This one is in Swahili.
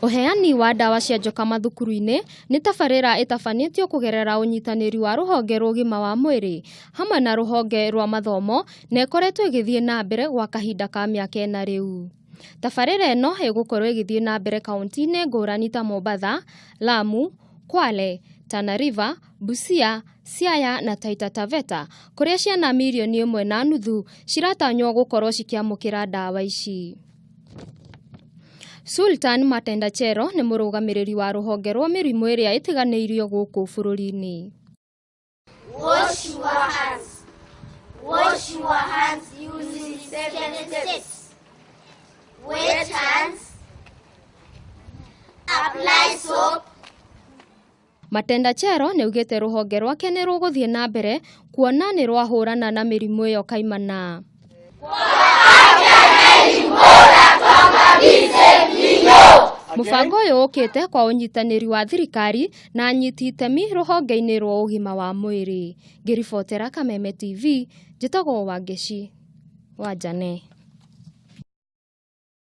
Uheani wa ndawa cia njoka mathukuru-ini ni tabarira itabanitio kugerera unyitaniri wa ruhonge rwa ugima wa mwiri hamwe na ruhonge rwa mathomo na ikoretwo igithie na mbere gwa kahinda ka miaka 4 riu. Tabarira eno igukorwo igithie na mbere kaunti-ini ngurani ta Mombasa, Lamu, Kwale, Tana River, Busia, Siaya na Taita Taveta, kuria ciana mirioni imwe na nuthu ciratanywo gukorwo cikiamukira ndawa ici. Sultan Matendechero ni murugamiriri wa ruhonge rwa mirimu iria itiganiirio guku bururi-ini. Wash your hands. Wash your hands using 7 steps. Wet hands. Apply soap. Matendechero ni ugite ruhonge rwake ni ruguthie na mbere kuona ni rwahurana na mirimu iyo kaimana. Mubango uyu ukite kwa unyitaniri wa thirikari na anyiti itemi ruhonge-ini rwa ugima wa mwiri. Ngiribotera Kameme TV, njitagwo Wangeci wa Jane.